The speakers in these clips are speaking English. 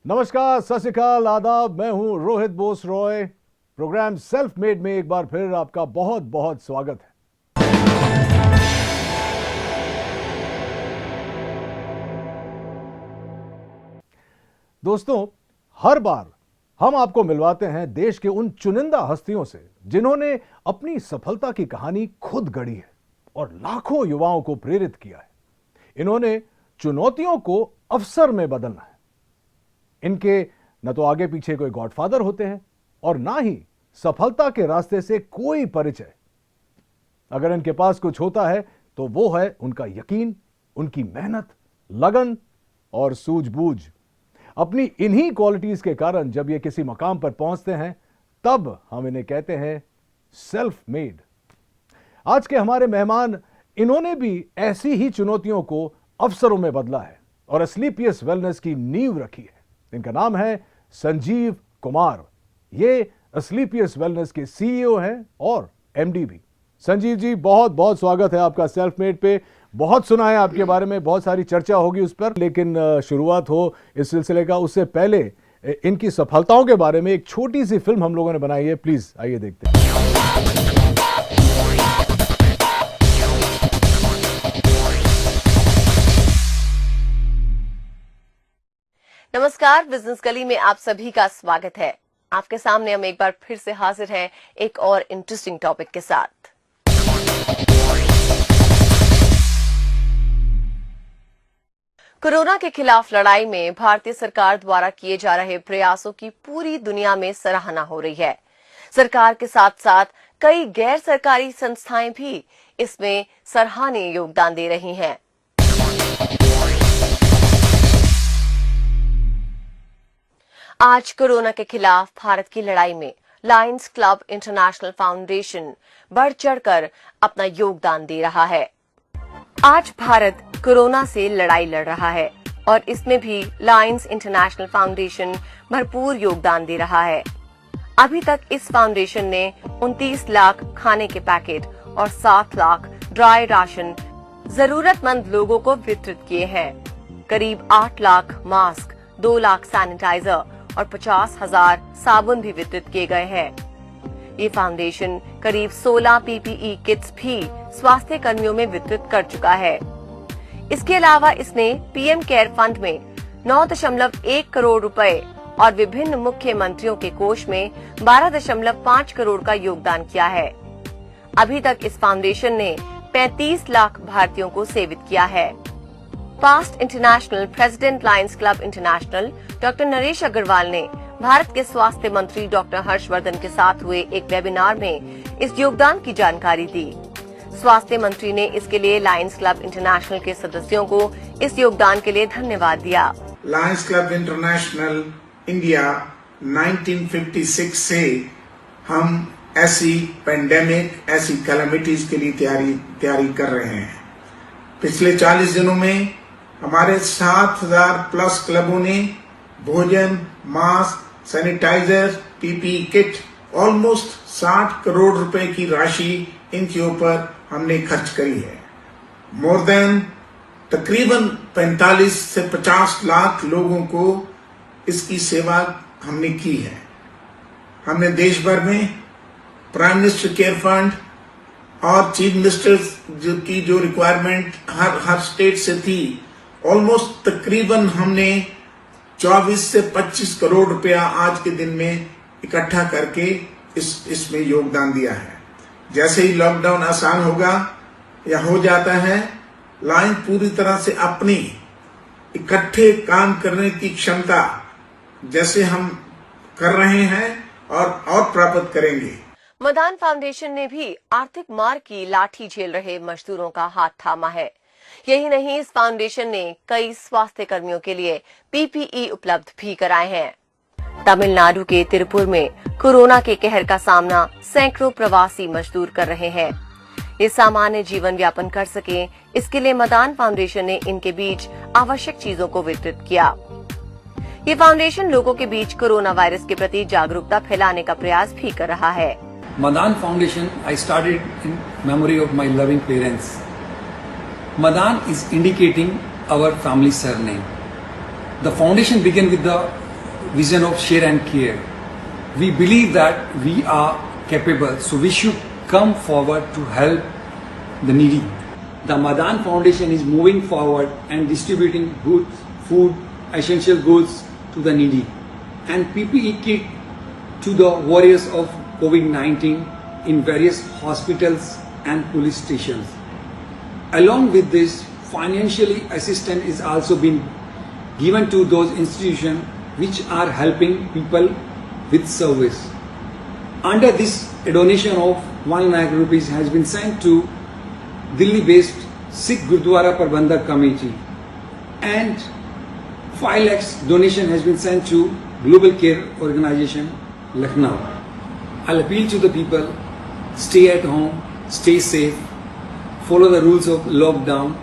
नमस्कार, सत श्री अकाल, आदाब। मैं हूं Rohit Bose Roy. Programme self made में एक बार फिर आपका बहुत बहुत स्वागत है। दोस्तों, हर बार हम आपको मिलवाते हैं देश के उन चुनिंदा हस्तियों से जिन्होंने अपनी सफलता की कहानी खुद गढ़ी है और लाखों युवाओं को प्रेरित किया है। इन्होंने चुनौतियों को अवसर में बदलना है। इनके न तो आगे पीछे कोई गॉडफादर होते हैं और ना ही सफलता के रास्ते से कोई परिचय। अगर इनके पास कुछ होता है तो वो है उनका यकीन, उनकी मेहनत, लगन और सूझबूझ। अपनी इन्हीं क्वालिटीज के कारण जब ये किसी मकाम पर पहुंचते हैं तब हम इन्हें कहते हैं सेल्फ मेड। आज के हमारे मेहमान, इन्होंने भी ऐसी ही चुनौतियों को अवसरों में बदला है और एस्क्लेपियस वेलनेस की नींव रखी है। इनका नाम है संजीव कुमार। ये एस्क्लेपियस वेलनेस के सीईओ हैं और एमडी भी। संजीव जी, बहुत बहुत स्वागत है आपका सेल्फ मेड पे। बहुत सुना है आपके बारे में, बहुत सारी चर्चा होगी उस पर, लेकिन शुरुआत हो इस सिलसिले का उससे पहले इनकी सफलताओं के बारे में एक छोटी सी फिल्म हम लोगों ने बनाई है। प्लीज आइए देखते हैं। नमस्कार, बिजनेस गली में आप सभी का स्वागत है। आपके सामने हम एक बार फिर से हाजिर हैं एक और इंटरेस्टिंग टॉपिक के साथ। कोरोना के खिलाफ लड़ाई में भारतीय सरकार द्वारा किए जा रहे प्रयासों की पूरी दुनिया में सराहना हो रही है। सरकार के साथ साथ कई गैर सरकारी संस्थाएं भी इसमें सराहनीय योगदान दे रही हैं। आज कोरोना के खिलाफ भारत की लड़ाई में लायंस क्लब इंटरनेशनल फाउंडेशन बढ़ चढ़कर अपना योगदान दे रहा है। आज भारत कोरोना से लड़ाई लड़ रहा है और इसमें भी लायंस इंटरनेशनल फाउंडेशन भरपूर योगदान दे रहा है। अभी तक इस फाउंडेशन ने 29 लाख खाने के पैकेट और 7 लाख ड्राई राशन जरूरतमंद लोगों को वितरित किए हैं। करीब 8 लाख मास्क, 2 लाख सैनिटाइजर और 50,000 साबुन भी वितरित किए गए हैं। ये फाउंडेशन करीब 16 पीपीई किट्स भी स्वास्थ्य कर्मियों में वितरित कर चुका है। इसके अलावा इसने पीएम केयर फंड में 9.1 करोड़ रुपए और विभिन्न मुख्यमंत्रियों के कोष में 12.5 करोड़ का योगदान किया है। अभी तक इस फाउंडेशन ने 35 लाख भारतीयों को सेवित किया है। Past international president lions club international doctor Naresh Agarwal ने भारत के स्वास्थ्य मंत्री डॉक्टर हर्षवर्धन के साथ हुए एक वेबिनार में इस योगदान की जानकारी दी। स्वास्थ्य मंत्री ने इसके लिए लायंस क्लब इंटरनेशनल के सदस्यों को इस योगदान के लिए धन्यवाद दिया। लायंस क्लब इंटरनेशनल इंडिया 1956 से हम ऐसी पेंडेमिक, ऐसी कैलामिटीज के लिए तैयारी कर रहे हैं। पिछले 40 दिनों में हमारे 7,000 प्लस क्लबों ने भोजन, mask, sanitiser, PPE kit, almost 60 crore रुपए की राशि इनके ऊपर हमने खर्च करी है। मोर देन तकरीबन 45 से 50 लाख लोगों को इसकी सेवा हमने की है। हमने देश भर में प्राइम मिनिस्टर केयर फंड और चीफ मिनिस्टर्स की जो रिक्वायरमेंट हर स्टेट से थी, ऑलमोस्ट तकरीबन हमने 24 से 25 करोड़ रुपया आज के दिन में इकट्ठा करके इसमें योगदान दिया है। जैसे ही लॉकडाउन आसान होगा या हो जाता है, लायंस पूरी तरह से अपनी इकट्ठे काम करने की क्षमता जैसे हम कर रहे हैं और प्राप्त करेंगे। मदान फाउंडेशन ने भी आर्थिक मार की लाठी झेल रहे मजदूरों का हाथ थामा है। यही नहीं, इस फाउंडेशन ने कई स्वास्थ्य कर्मियों के लिए पीपीई उपलब्ध भी कराए हैं। तमिलनाडु के तिरुपुर में कोरोना के कहर का सामना सैकड़ों प्रवासी मजदूर कर रहे हैं। ये सामान्य जीवन यापन कर सके, इसके लिए मदान फाउंडेशन ने इनके बीच आवश्यक चीजों को वितरित किया। ये फाउंडेशन लोगों के बीच कोरोना वायरस के प्रति जागरूकता फैलाने का प्रयास भी कर रहा है। Madan Foundation I started in memory of my loving parents. Madan is indicating our family surname. The foundation began with the vision of share and care. We believe that we are capable, so we should come forward to help the needy. The Madan Foundation is moving forward and distributing goods, food, essential goods to the needy and PPE kit to the warriors of COVID-19 in various hospitals and police stations. Along with this, financially assistance is also being given to those institutions which are helping people with service. Under this, a donation of 1 lakh rupees has been sent to Delhi-based Sikh Gurdwara Prabandhak Committee and 5 lakhs donation has been sent to Global Care Organization, Lucknow. I'll appeal to the people, stay at home, stay safe, follow the rules of lockdown,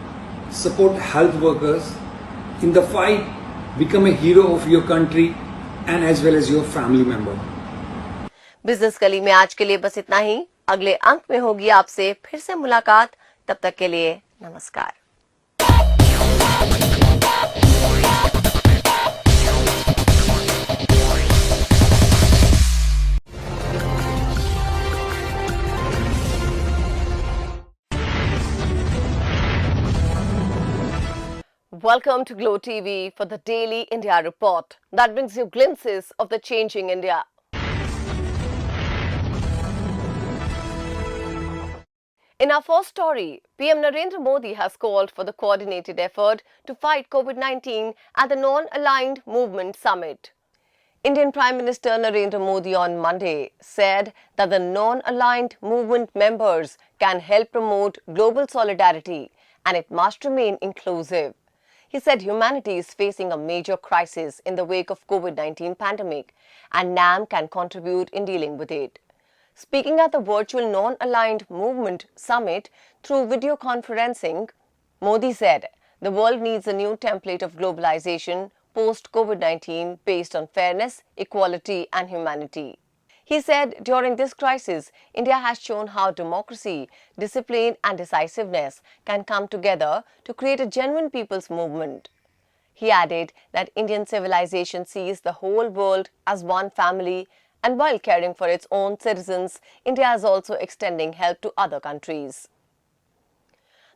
support health workers. In the fight, become a hero of your country and as well as your family member. Business गली में आज के लिए बस इतना ही। अगले अंक में होगी आपसे फिर से मुलाकात। तब तक के लिए नमस्कार। Welcome to Glow TV for the Daily India Report that brings you glimpses of the changing India. In our first story, PM Narendra Modi has called for the coordinated effort to fight COVID-19 at the Non-Aligned Movement Summit. Indian Prime Minister Narendra Modi on Monday said that the non-aligned movement members can help promote global solidarity and it must remain inclusive. He said humanity is facing a major crisis in the wake of COVID-19 pandemic and NAM can contribute in dealing with it. Speaking at the virtual Non-Aligned Movement Summit through video conferencing, Modi said the world needs a new template of globalization post-COVID-19 based on fairness, equality and humanity. He said during this crisis, India has shown how democracy, discipline and decisiveness can come together to create a genuine people's movement. He added that Indian civilization sees the whole world as one family and while caring for its own citizens, India is also extending help to other countries.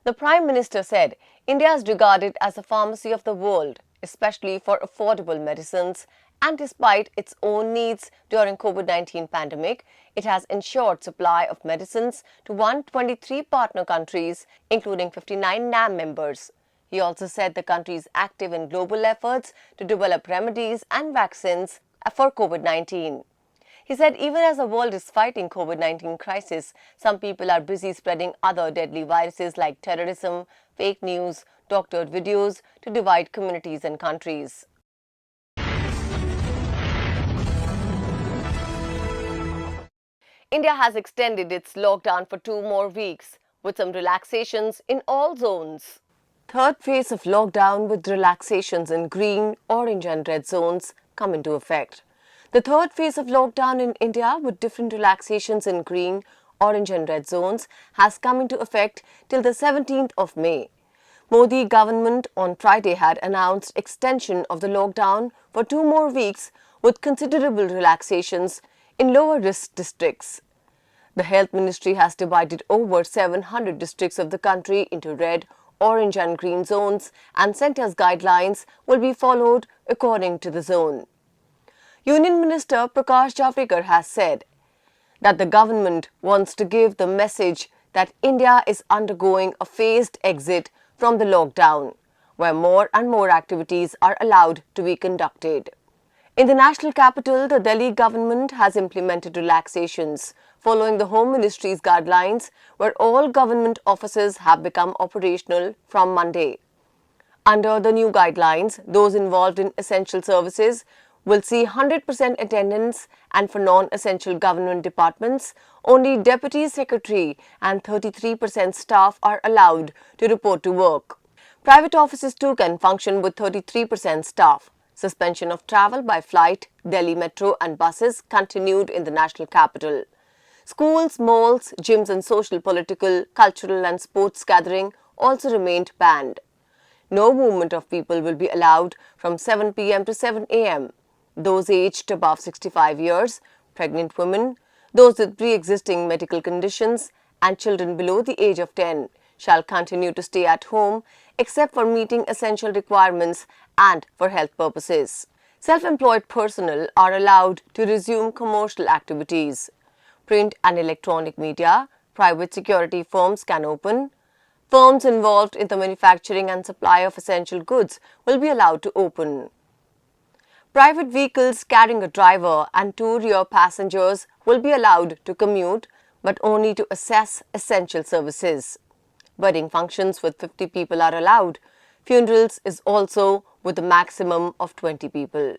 The Prime Minister said India is regarded as the pharmacy of the world, especially for affordable medicines, and despite its own needs during COVID-19 pandemic, it has ensured supply of medicines to 123 partner countries, including 59 NAM members. He also said the country is active in global efforts to develop remedies and vaccines for COVID-19. He said even as the world is fighting COVID-19 crisis, some people are busy spreading other deadly viruses like terrorism, fake news, doctored videos to divide communities and countries. India has extended its lockdown for 2 more weeks with some relaxations in all zones. Third phase of lockdown with relaxations in green, orange and red zones come into effect. The third phase of lockdown in India with different relaxations in green, orange and red zones has come into effect till the 17th of May. Modi government on Friday had announced extension of the lockdown for 2 more weeks with considerable relaxations in lower risk districts. The Health Ministry has divided over 700 districts of the country into red, orange and green zones and centre's guidelines will be followed according to the zone. Union Minister Prakash Javadekar has said that the government wants to give the message that India is undergoing a phased exit from the lockdown, where more and more activities are allowed to be conducted. In the national capital, the Delhi government has implemented relaxations following the Home Ministry's guidelines, where all government offices have become operational from Monday. Under the new guidelines, those involved in essential services will see 100% attendance and for non-essential government departments, only Deputy Secretary and 33% staff are allowed to report to work. Private offices too can function with 33% staff. Suspension of travel by flight, Delhi Metro and buses continued in the national capital. Schools, malls, gyms and social, political, cultural and sports gathering also remained banned. No movement of people will be allowed from 7 p.m. to 7 a.m. those aged above 65 years, pregnant women, those with pre-existing medical conditions, and children below the age of 10 shall continue to stay at home except for meeting essential requirements and for health purposes. Self-employed personnel are allowed to resume commercial activities. Print and electronic media, private security firms can open. Firms involved in the manufacturing and supply of essential goods will be allowed to open. Private vehicles carrying a driver and 2 rear passengers will be allowed to commute, but only to access essential services. Wedding functions with 50 people are allowed. Funerals is also with a maximum of 20 people.